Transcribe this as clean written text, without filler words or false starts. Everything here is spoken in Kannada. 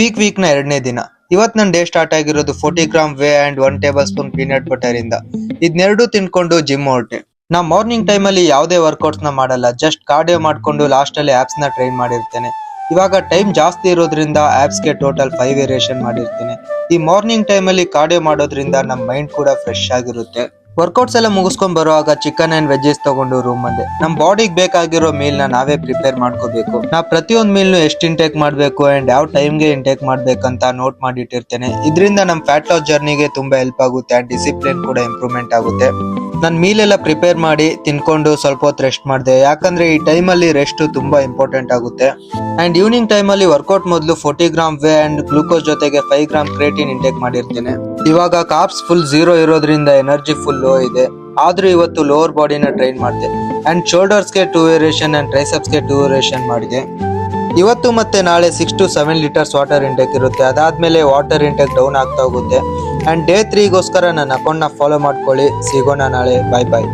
ಪೀಕ್ ವೀಕ್ ನ 2ನೇ ದಿನ. ಇವತ್ ನನ್ ಡೇ ಸ್ಟಾರ್ಟ್ ಆಗಿರೋದು 40 gram way and 1 table spoon peanut butter ಇಂದ. ಇದನ್ನೆರಡು ತಿನ್ಕೊಂಡು ಜಿಮ್ ಹೊರಟೆ. ನಾ ಮಾರ್ನಿಂಗ್ ಟೈಮ್ ಅಲ್ಲಿ ಯಾವುದೇ ವರ್ಕೌಟ್ಸ್ ನ ಮಾಡಲ್ಲ, ಜಸ್ಟ್ ಕಾರ್ಡಿಯೋ ಮಾಡ್ಕೊಂಡು ಲಾಸ್ಟ್ ಅಲ್ಲಿ ಆಪ್ಸ್ ನ ಟ್ರೈನ್ ಮಾಡಿರ್ತೇನೆ. ಇವಾಗ ಟೈಮ್ ಜಾಸ್ತಿ ಇರೋದ್ರಿಂದ ಆಪ್ಸ್ ಗೆ ಟೋಟಲ್ 5 ವೇರಿಯೇಷನ್ ಮಾಡಿರ್ತೀನಿ. ಈ ಮಾರ್ನಿಂಗ್ ಟೈಮ್ ಅಲ್ಲಿ ಕಾರ್ಡಿಯೋ ಮಾಡೋದ್ರಿಂದ ನಮ್ ಮೈಂಡ್ ಕೂಡ ಫ್ರೆಶ್ ಆಗಿರುತ್ತೆ. ವರ್ಕೌಟ್ಸ್ ಎಲ್ಲ ಮುಗಿಸ್ಕೊಂಡ್ ಬರುವಾಗ ಚಿಕನ್ ಅಂಡ್ ವೆಜ್ಜಸ್ ತಗೊಂಡು ರೂಮ್ ಬಂದೆ. ನಮ್ ಬಾಡಿಗೆ ಬೇಕಾಗಿರೋ ಮೀಲ್ ನ ನಾವೇ ಪ್ರಿಪೇರ್ ಮಾಡ್ಕೋಬೇಕು. ನಾ ಪ್ರತಿಯೊಂದ್ ಮೀಲ್ ನು ಎಷ್ಟು ಇಂಟೇಕ್ ಮಾಡ್ಬೇಕು ಅಂಡ್ ಯಾವ ಟೈಮ್ ಗೆ ಇಂಟೇಕ್ ಮಾಡ್ಬೇಕಂತ ನೋಟ್ ಮಾಡಿಟ್ಟಿರ್ತೇನೆ. ಇದರಿಂದ ನಮ್ ಫ್ಯಾಟ್ ಲಾಸ್ ಜರ್ನಿಗೆ ತುಂಬಾ ಹೆಲ್ಪ್ ಆಗುತ್ತೆ ಅಂಡ್ ಡಿಸಿಪ್ಲಿನ್ ಕೂಡ ಇಂಪ್ರೂವ್ಮೆಂಟ್ ಆಗುತ್ತೆ. ನನ್ ಮೀಲ್ ಎಲ್ಲ ಪ್ರಿಪೇರ್ ಮಾಡಿ ತಿನ್ಕೊಂಡು ಸ್ವಲ್ಪ ಹೊತ್ತು ರೆಸ್ಟ್ ಮಾಡಿದೆ, ಯಾಕಂದ್ರೆ ಈ ಟೈಮ್ ಅಲ್ಲಿ ರೆಸ್ಟ್ ತುಂಬಾ ಇಂಪಾರ್ಟೆಂಟ್ ಆಗುತ್ತೆ. ಅಂಡ್ ಈವ್ನಿಂಗ್ ಟೈಮ್ ಅಲ್ಲಿ ವರ್ಕೌಟ್ ಮೊದಲು 40 ಗ್ರಾಮ್ ವೇ ಅಂಡ್ ಗ್ಲೂಕೋಸ್ ಜೊತೆಗೆ 5 ಗ್ರಾಮ್ ಕ್ರೇಟಿನ್ ಇಂಟೇಕ್ ಮಾಡಿರ್ತೇನೆ. ಇವಾಗ ಕಾರ್ಬ್ಸ್ ಫುಲ್ 0 ಇರೋದ್ರಿಂದ ಎನರ್ಜಿ ಫುಲ್ ಲೋ ಇದೆ, ಆದ್ರೂ ಇವತ್ತು ಲೋವರ್ ಬಾಡಿನ ಟ್ರೈನ್ ಮಾಡಿದೆ. ಅಂಡ್ ಶೋಲ್ಡರ್ಸ್ ಗೆ 2 ವೇರಿಯೇಷನ್ ಅಂಡ್ ಟ್ರೈಸೆಪ್ಸ್ ಗೆ 2 ವೇರಿಯೇಷನ್ ಮಾಡಿದೆ. ಇವತ್ತು ಮತ್ತೆ ನಾಳೆ 6 to 7 ಲೀಟರ್ಸ್ ವಾಟರ್ ಇಂಟೇಕ್ ಇರುತ್ತೆ. ಅದಾದ್ಮೇಲೆ ವಾಟರ್ ಇಂಟೇಕ್ ಡೌನ್ ಆಗ್ತಾ ಹೋಗುತ್ತೆ. ಅಂಡ್ ಡೇ 3 ಗೋಸ್ಕರ ನನ್ನ ಅಕೌಂಟ್ ನ ಫಾಲೋ ಮಾಡ್ಕೊಳ್ಳಿ. ಸಿಗೋಣ ನಾಳೆ. Bye bye.